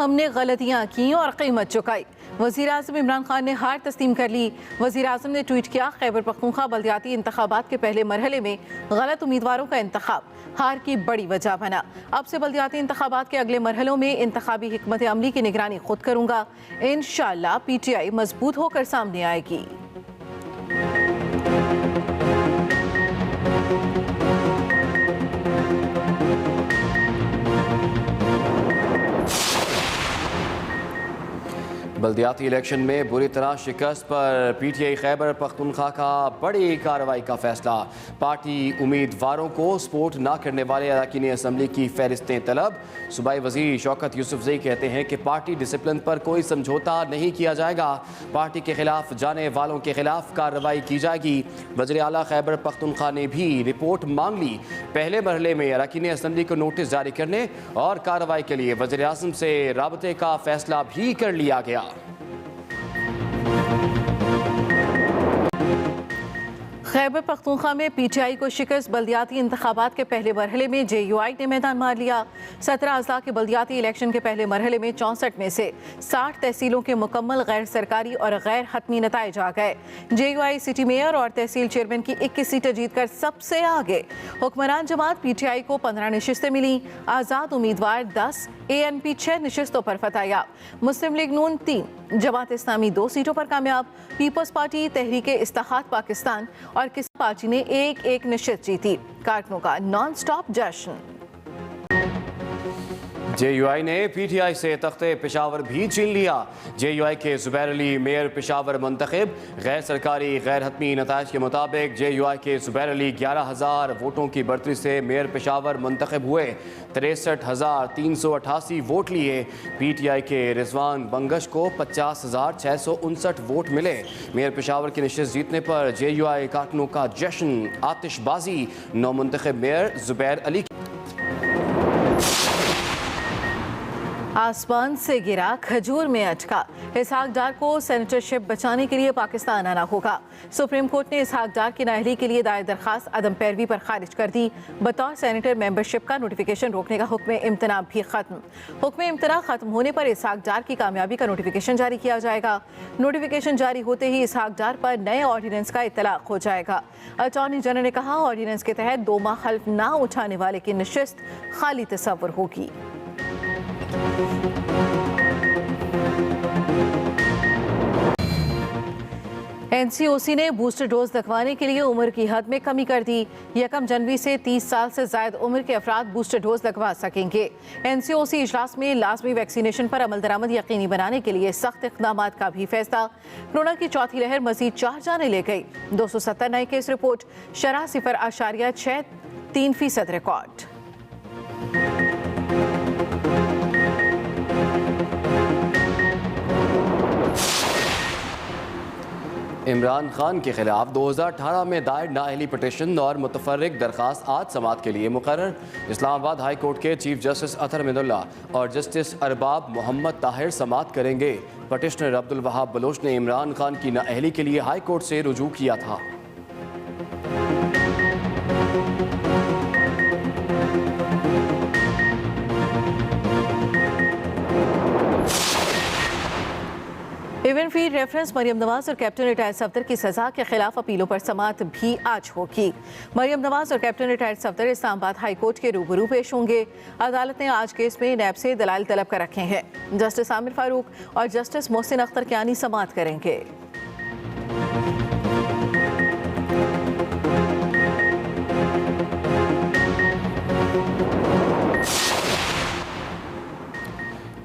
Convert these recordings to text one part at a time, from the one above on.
हमने गलतियां की और कीमत चुकाई। वज़ीर आज़म इमरान खान ने हार तस्लीम कर ली। वज़ीर आज़म ने ट्वीट किया, खैबर पख्तूनख्वा बल्दियाती इंतखाबात के पहले मरहले में गलत उम्मीदवारों का इंतखाब हार की बड़ी वजह बना। अब से बल्दियाती इंतखाबात के अगले मरहलों में इंतखाबी हिकमत अमली की निगरानी खुद करूंगा। इंशाअल्लाह PTI मजबूत होकर सामने आएगी। बल्दियाती इलेक्शन में बुरी तरह शिकस्त पर PTI खैबर पख्तूनख्वा का बड़ी कार्रवाई का फैसला। पार्टी उम्मीदवारों को सपोर्ट न करने वाले अरकान असम्बली की फहरिस्तें तलब। सूबाई वज़ीर शौकत यूसुफजई कहते हैं कि पार्टी डिसिप्लिन पर कोई समझौता नहीं किया जाएगा। पार्टी के खिलाफ जाने वालों के खिलाफ कार्रवाई की जाएगी। वज़ीर आला खैबर पख्तूनख्वा ने भी रिपोर्ट मांग ली। पहले मरहले में अरकान असम्बली को नोटिस जारी करने और कार्रवाई के लिए वज़ीर आज़म से राबते का फैसला भी कर लिया गया। खैबर पख्तूनख्वा में PTI को शिकस्त। बल्दियाती इंतखाबात के पहले मरहले में JUI ने मैदान मार लिया। 17 अज़ला के बल्दियाती इलेक्शन के पहले मरहले में 64 में से 60 तहसीलों के मुकम्मल गैर सरकारी और गैर हतमी नताइज आ गए। JUI सिटी मेयर और तहसील चेयरमैन की 21 सीटें जीतकर सबसे आगे। हुक्मरान जमात PTI को 15 नशिस्तें मिली। आज़ाद उम्मीदवार 10, ANP 6 नशिस्तों पर फतहयाब। मुस्लिम लीग नून 3, जमात इस्लामी 2 सीटों पर कामयाब। पीपल्स पार्टी, तहरीक इस्तेहाद पाकिस्तान और किसी पार्टी ने एक नशिस्त जीती। कारकुनों का नॉन स्टॉप जश्न। JUI ने PTI से तख्ते पेशावर भी छीन लिया। JUI के जुबैर अली मेयर पेशावर मुंतखब। गैर सरकारी गैर हतमी नताइज के मुताबिक JUI के जुबैर अली 11,000 वोटों की बढ़तरी से मेयर पेशावर मुंतखब हुए। 63,388 वोट लिए। PTI के रिजवान बंगश को 50,659 वोट मिले। मेयर पेशावर की नशिस्त जीतने पर JUI कारकुनों का जश्न, आतिशबाजी। नौ मुंतखब मेयर जुबैर अली। आसमान से गिरा, खजूर में अटका। इसहाक डार को सेनेटरशिप बचाने के लिए पाकिस्तान आना होगा। सुप्रीम कोर्ट ने इसहाक डार की नाअहली के लिए दायर दरखास्त अदम पैरवी पर खारिज कर दी। बतौर सेनेटर मेंबरशिप का नोटिफिकेशन रोकने का हुक्म इम्तना भी खत्म। हुक्म इम्तना खत्म होने पर इसहाक डार की कामयाबी का नोटिफिकेशन जारी किया जाएगा। नोटिफिकेशन जारी होते ही इसहाक डार पर नए ऑर्डिनेंस का इतलाक हो जाएगा। अटॉर्नी जनरल ने कहा, ऑर्डिनेंस के तहत 2 माह हल्फ ना उठाने वाले की नशिस्त खाली तस्वुर होगी। NCOC ने बूस्टर डोज लगवाने के लिए उम्र की हद में कमी कर दी। 1 जनवरी से 30 साल से ज्यादा उम्र के अफराद बूस्टर डोज लगवा सकेंगे। NCOC इजलास में लाजमी वैक्सीनेशन पर अमल दरामद यकीनी बनाने के लिए सख्त इक़दाम का भी फैसला। कोरोना की चौथी लहर मजीद 4 जाने ले गई। 270 नए केस रिपोर्ट। शरह 0.63% रिकॉर्ड। इमरान खान के खिलाफ 2018 में दायर नाअहली पटिशन और मुतफर्रिक दरखास्त आज समाअत के लिए मुकर्रर। इस्लामाबाद हाई कोर्ट के चीफ जस्टिस अतर मिनुल्ला और जस्टिस अरबाब मोहम्मद ताहिर समाअत करेंगे। पटिशनर अब्दुल वहाब बलोच ने इमरान खान की नाअहली के लिए हाई कोर्ट से रुजू किया था। Even feed reference Maryam Nawaz और कैप्टन रिटायर्ड सफदर की सजा के खिलाफ अपीलों पर समाअत भी आज होगी। मरियम नवाज और captain retired Safdar Islamabad high court के रूबरू पेश होंगे। अदालत ने आज केस में नैब से दलाइल तलब कर रखे हैं। जस्टिस आमिर फारूक और जस्टिस मोहसिन अख्तर कियानी समाअत करेंगे।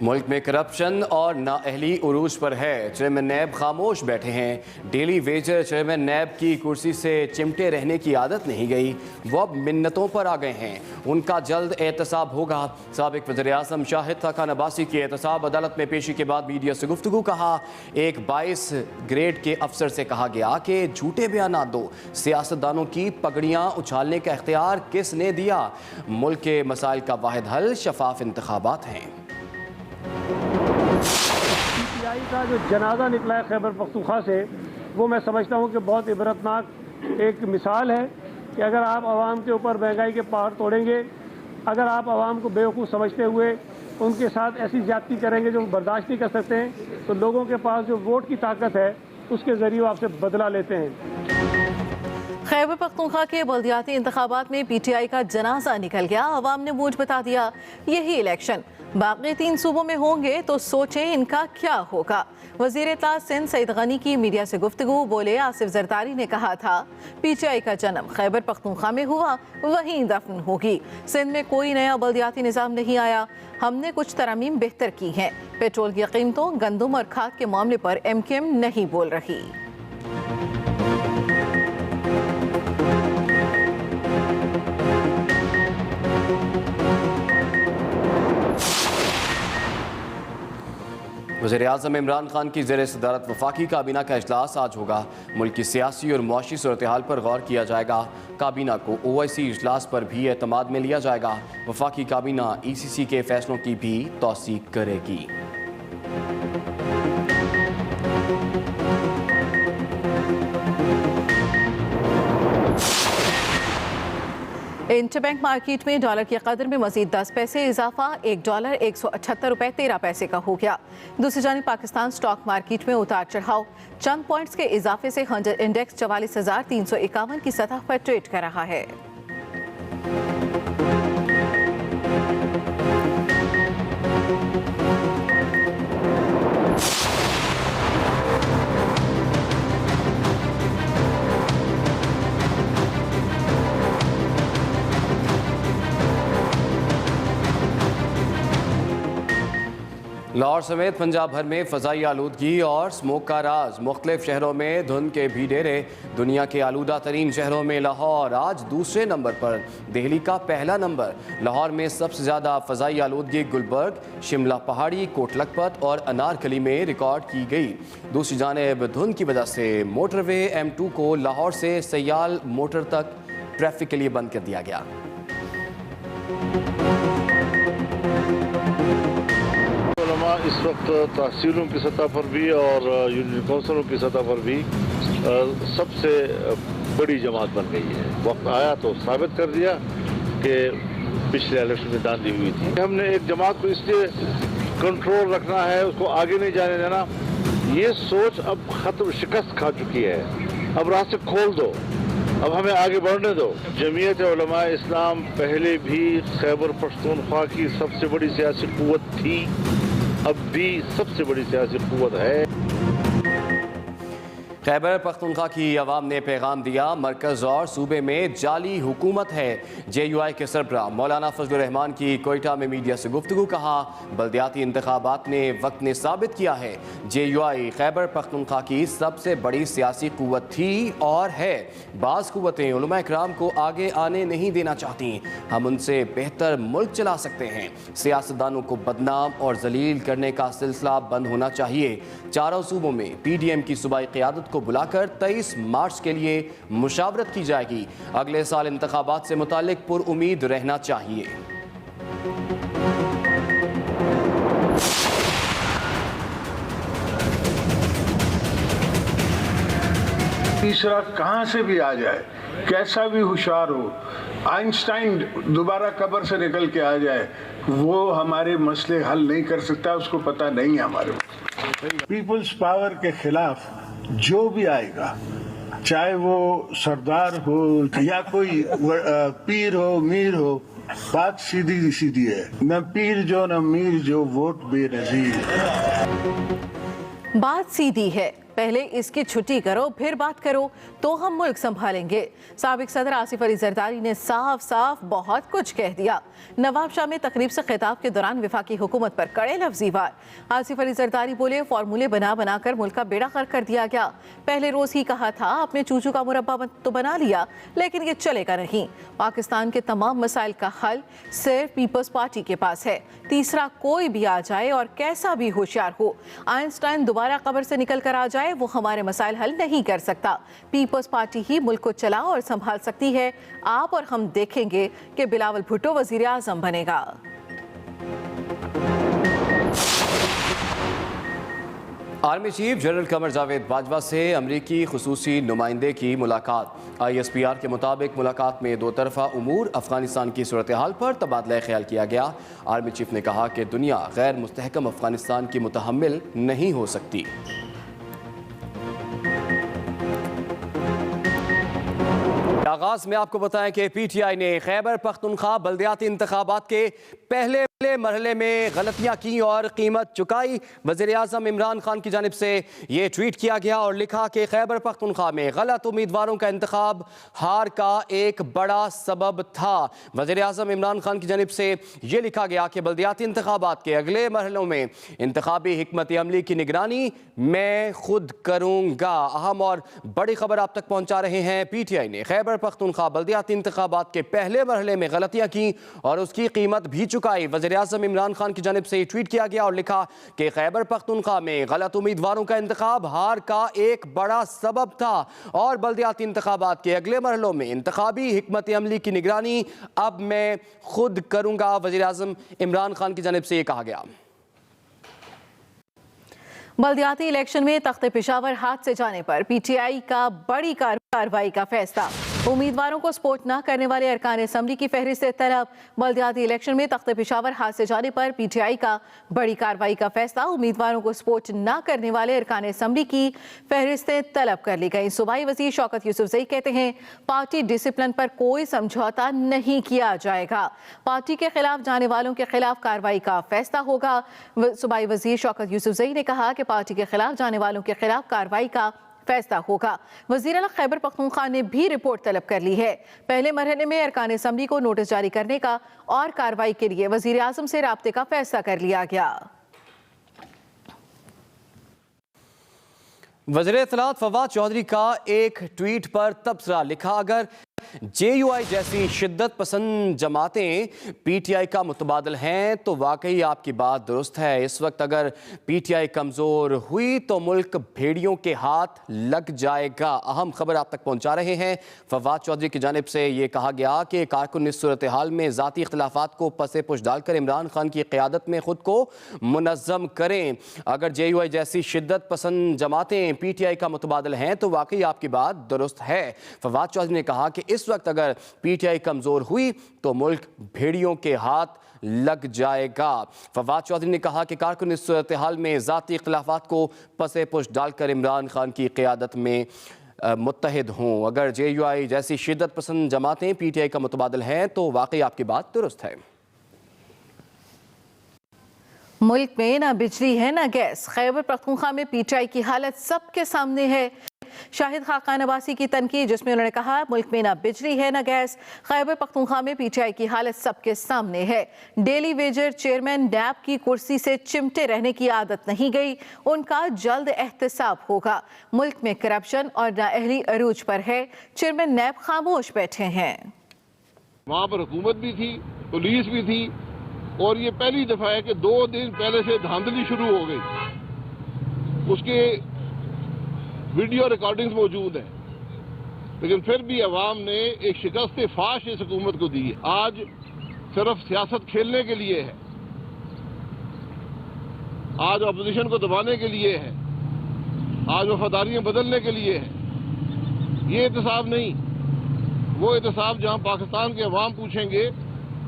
मुल्क में करप्शन और नाअहली उरूज पर है। चेयरमैन नैब खामोश बैठे हैं। डेली वेजर चेयरमैन नैब की कुर्सी से चिमटे रहने की आदत नहीं गई। वो अब मिन्नतों पर आ गए हैं। उनका जल्द एहतसाब होगा। साबिक वज़ीर आज़म शाहिद खान अब्बासी की एहतसाब अदालत में पेशी के बाद मीडिया से गुफ्तगू। कहा, एक 22 ग्रेड के अफसर से कहा गया कि झूठे बयान दो। सियासतदानों की पगड़ियाँ उछालने का इख्तियार किसने दिया? मुल्क के मसाइल का वाहिद हल शफाफ इंतखाबात हैं। PTI का जो जनाजा निकला है खैबर पख्तूनख्वा से, वो मैं समझता हूँ कि बहुत इबरतनाक एक मिसाल है कि अगर आप आवाम के ऊपर महंगाई के पहाड़ तोड़ेंगे, अगर आप आवाम को बेवकूफ़ समझते हुए उनके साथ ऐसी ज्यादती करेंगे जो बर्दाश्त नहीं कर सकते हैं, तो लोगों के पास जो वोट की ताकत है उसके जरिए वो आपसे बदला लेते हैं। खैबर पख्तूनख्वा के बल्दियाती इंतखाबात में पीटीआई का जनाजा निकल गया। अवाम ने मूड बता दिया, यही इलेक्शन बाकी 3 सूबों में होंगे तो सोचें इनका क्या होगा। वजीर इत्तला सिंध सईद गनी की मीडिया से गुफ्तगू, बोले आसिफ जरदारी ने कहा था पीटीआई का जन्म खैबर पख्तूनख्वा में हुआ, वहीं दफन होगी। सिंध में कोई नया बल्दियाती निज़ाम नहीं आया, हमने कुछ तरमीम बेहतर की हैं। पेट्रोल की कीमतों, गंदम और खाद के मामले पर MKM नहीं बोल रही। वज़ीर-ए-आज़म इमरान खान की ज़ेर सदारत वफाकी काबीना का इजलास आज होगा। मुल्क की सियासी और मुआशी सूरत हाल पर गौर किया जाएगा। काबीना को OIC इजलास पर भी एतमाद में लिया जाएगा। वफाकी काबीना ECC के फैसलों की भी तौसीक करेगी। इंटरबैंक मार्केट में डॉलर की कदर में मजीद 10 पैसे इजाफा, $1 178.13 का हो गया। दूसरी जानिब पाकिस्तान स्टॉक मार्केट में उतार चढ़ाव, चंद पॉइंट्स के इजाफे से 100 इंडेक्स 44,351 की सतह पर ट्रेड कर रहा है। लाहौर समेत पंजाब भर में फ़ज़ाई आलूदगी और स्मोक का राज, मुख्तलिफ शहरों में धुंध के भी डेरे। दुनिया के आलूदा तरीन शहरों में लाहौर आज दूसरे नंबर पर, दिल्ली का पहला नंबर। लाहौर में सबसे ज़्यादा फ़ज़ाई आलूदगी गुलबर्ग, शिमला पहाड़ी, कोट लखपत और अनारकली में रिकॉर्ड की गई। दूसरी जानिब धुंध की वजह से मोटरवे M2 को लाहौर से सयाल मोटर तक ट्रैफिक के लिए बंद कर दिया गया। इस वक्त तहसीलों की सतह पर भी और यूनियन कौंसिलों की सतह पर भी सबसे बड़ी जमात बन गई है। वक्त आया तो साबित कर दिया कि पिछले इलेक्शन में दांधी हुई थी। हमने एक जमात को इसलिए कंट्रोल रखना है, उसको आगे नहीं जाने देना। ये सोच अब खत्म, शिकस्त खा चुकी है। अब रास्ते खोल दो, अब हमें आगे बढ़ने दो। जमीयत उलमा इस्लाम पहले भी खैबर पख्तूनख्वा की सबसे बड़ी सियासी कुव्वत थी, अब भी सबसे बड़ी सियासी कुव्वत है। खैबर पख्तूनख्वा की अवाम ने पैगाम दिया, मरकज़ और सूबे में जाली हुकूमत है। JUI के सरबरा मौलाना फजलुर रहमान की कोयटा में मीडिया से गुफ्तगू, कहा बल्दियाती इंतखाबात ने वक्त ने साबित किया है JUI खैबर पख्तूनख्वा की सबसे बड़ी सियासी कुव्वत थी और है। बाज़ कुव्वतें उलमा इकराम को आगे आने नहीं देना चाहती, हम उनसे बेहतर मुल्क चला सकते हैं। सियासतदानों को बदनाम और जलील करने का सिलसिला बंद होना चाहिए। चारों सूबों में PDM की सूबाई क़यादत को बुलाकर 23 मार्च के लिए मुशावरत की जाएगी। अगले साल इंतखाबात से मुतालिक पुरउम्मीद रहना चाहिए। तीसरा कहां से भी आ जाए, कैसा भी होशियार हो, आइंस्टाइन दोबारा कब्र से निकल के आ जाए, वो हमारे मसले हल नहीं कर सकता, उसको पता नहीं है हमारे। पीपल्स पावर के खिलाफ जो भी आएगा, चाहे वो सरदार हो या कोई पीर हो, मीर हो, बात सीधी सीधी है। न पीर जो न मीर जो, वोट बेनजीर। बात सीधी है, पहले इसकी छुट्टी करो फिर बात करो तो हम मुल्क संभालेंगे। साबिक सदर आसिफ अली जरदारी ने साफ साफ बहुत कुछ कह दिया। नवाब शाह में तकरीब से खिताब के दौरान वफाकी हुकूमत पर कड़े लफ्जी वार। आसिफ अली जरदारी बोले, फॉर्मूले बना बना कर मुल्क का बेड़ा गर्क कर दिया गया। पहले रोज ही कहा था अपने चूचू का मुरब्बा तो बना लिया, लेकिन ये चलेगा नहीं। पाकिस्तान के तमाम मसाइल का हल सिर्फ पीपल्स पार्टी के पास है। तीसरा कोई भी आ जाए और कैसा भी होशियार हो, आइंस्टाइन दोबारा कब्र से निकल कर आ जाए, वो हमारे मसाइल हल नहीं कर सकता। पीपल्स पार्टी ही मुल्क को चला और संभाल सकती है। आप और हम देखेंगे कि बिलावल भुट्टो वजीर आजम बनेगा। Army chief general Qamar Javed Bajwa से अमरीकी खुसूसी नुमाइंदे की मुलाकात। ISPR के मुताबिक मुलाकात में दो तरफा उमूर, अफगानिस्तान की सूरत हाल पर तबादला ख्याल किया गया। आर्मी चीफ ने कहा कि दुनिया गैर मुस्तहकम अफगानिस्तान की मुतहम्मिल नहीं हो सकती। आगाज में आपको बताएं कि PTI ने खैबर पख्तूनख्वा बल्दियाती इंतखाबात के पहले मरहले में गलतियां की और कीमत चुकाई। वज़ीर आज़म इमरान खान की जानिब से ये ट्वीट किया गया और लिखा कि खैबर पख्तूनख्वा में गलत उम्मीदवारों का इंतखाब हार का एक बड़ा सबब था। वज़ीर आज़म इमरान खान की जानिब से ये लिखा गया कि बल्दियाती इंतखाबात के अगले मरहलों में इंतखाबी हिकमत अमली की निगरानी मैं खुद करूँगा। अहम और बड़ी खबर आप तक पहुँचा रहे हैं। PTI ने खैबर पख्तूनख्वा बल्दियाती इंतखाबात के पहले मरहले में गलतियाँ की और उसकी कीमत भी चुकाई। वज़ीर आज़म इमरान खान की जानिब से ट्वीट किया गया और लिखा कि खैबर पख्तूनख्वा में गलत उम्मीदवारों का इंतखाब हार का एक बड़ा सबब था और बल्दियाती इंतखाबात के अगले मरहलों में इंतखाबी हिकमत अमली की निगरानी अब मैं खुद करूँगा। वज़ीर आज़म इमरान खान की जानिब से ये कहा गया। बल्दियाती इलेक्शन में तख्ते पेशावर हाथ से जाने पर PTI का बड़ी कार्रवाई का फैसला। उम्मीदवारों को सपोर्ट न करने वाले अरकान असम्बली की फहरिस्त तलब। बल्दियाती इलेक्शन में तख्ते पेशावर हाथ से जाने पर PTI का बड़ी कार्रवाई का फैसला। उम्मीदवारों को सपोर्ट न करने वाले अरकान असम्बली की फहरिस्तें तलब कर ली गई। सूबाई वज़ीर शौकत यूसुफजई कहते हैं पार्टी डिसिप्लिन पर कोई समझौता नहीं किया जाएगा। पार्टी के खिलाफ जाने वालों के खिलाफ कार्रवाई का फैसला होगा। सूबाई वज़ीर शौकत यूसुफजई ने कहा कि पार्टी के खिलाफ जाने वालों के खिलाफ कार्रवाई का फैसला होगा। वज़ीर आला खैबर पख्तूनख्वा ने भी रिपोर्ट तलब कर ली है। पहले मरहले में अरकान असम्बली को नोटिस जारी करने का और कार्रवाई के लिए वज़ीर आज़म से राब्ते का फैसला कर लिया गया। वज़ीर इत्तलात फवाद चौधरी का एक ट्वीट पर तबसरा लिखा, अगर JUI जैसी शिद्दत पसंद जमातें PTI का मुतबादिल हैं तो वाकई आपकी बात दुरुस्त है। इस वक्त अगर PTI कमज़ोर हुई तो मुल्क भेड़ियों के हाथ लग जाएगा। अहम खबर आप तक पहुंचा रहे हैं। फवाद चौधरी की जानिब से ये कहा गया कि कारकुन इस सूरत हाल में ज़ाती इख्तिलाफ़ात को पसे पुश डालकर इमरान खान की क़यादत में ख़ुद को मुनज़्ज़म करें। अगर JUI जैसी शिद्दत पसंद जमातें PTI का मुतबादिल हैं तो वाकई आपकी बात दुरुस्त है। फवाद चौधरी ने कहा कि इस वक्त अगर PTI कमजोर हुई तो मुल्क भेड़ियों के हाथ लग जाएगा। फवाद चौधरी ने कहा कि कारकुन इस सूरत हाल में ज़ाती इख्तिलाफ़ात को पसे पुश डालकर इमरान खान की क़यादत में मुत्तहिद हों। अगर JUI जैसी शिद्दत पसंद जमातें PTI का मुतबादिल हैं तो वाकई आपकी बात दुरुस्त है। मुल्क में ना बिजली है ना गैस। खैबर पख्तूनख्वा में PTI की हालत सबके सामने है। शाहिद खाकान अब्बासी की तनकीद, जिसमें उन्होंने कहा मुल्क में ना बिजली है ना गैस। खैबर पख्तूनख्वा में PTI की हालत सबके सामने है। डेली वेजर चेयरमैन नैब की कुर्सी से चिमटे रहने की आदत नहीं गई, उनका जल्द एहतसाब होगा। मुल्क में करप्शन और नाअहली अरूज पर है, चेयरमैन नैब खामोश बैठे हैं। वहाँ पर हुकूमत भी थी, पुलिस भी थी और ये पहली दफा है कि 2 दिन पहले से धांधली शुरू हो गई। उसके वीडियो रिकॉर्डिंग्स मौजूद हैं, लेकिन फिर भी अवाम ने एक शिकस्त फाश इस हुकूमत को दी है। आज सिर्फ सियासत खेलने के लिए है, आज अपोजिशन को दबाने के लिए है, आज वफादारियां बदलने के लिए है। ये एहतसाब नहीं, वो एहतसाब जहां पाकिस्तान के अवाम पूछेंगे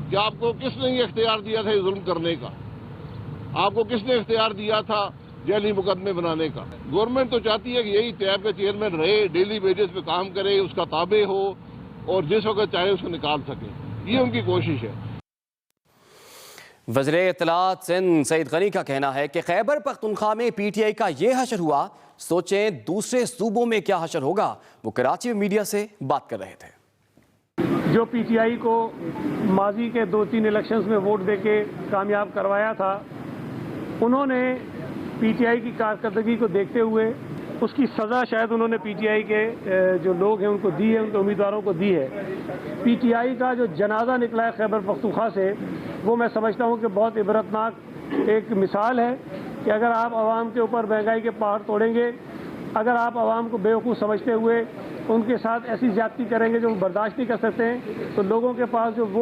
कि आपको किसने ये इख्तियार दिया था ये जुल्म करने का, आपको किसने इख्तियार दिया था जैली मुकदमे बनाने का। गवर्नमेंट तो चाहती है कि यही टैब का चेयरमैन रहे, डेली बेसिस पे काम करे, उसका ताबे हो और जिस वक्त चाहे उसको निकाल सके, ये उनकी कोशिश है। वज़ीर इत्तलात सिंध सईद गनी का कहना है कि खैबर पख्तूनख्वा में PTI का ये हशर हुआ, सोचें दूसरे सूबों में क्या हशर होगा। वो कराची में मीडिया से बात कर रहे थे। जो PTI को माजी के 2-3 इलेक्शंस में वोट देके कामयाब करवाया था, उन्होंने PTI की कारकर्दगी को देखते हुए उसकी सज़ा शायद उन्होंने PTI के जो लोग हैं उनको दी है, उनके उम्मीदवारों को दी है। PTI का जो जनाजा निकला है खैबर पख्तूनख्वा से, वो मैं समझता हूँ कि बहुत इबरतनाक एक मिसाल है कि अगर आप आवाम के ऊपर महंगाई के पहाड़ तोड़ेंगे, अगर आप आवाम को बेवकूफ़ समझते हुए उनके साथ ऐसी ज्यादती करेंगे जो बर्दाश्त नहीं कर सकते हैं, तो लोगों के पास जो वो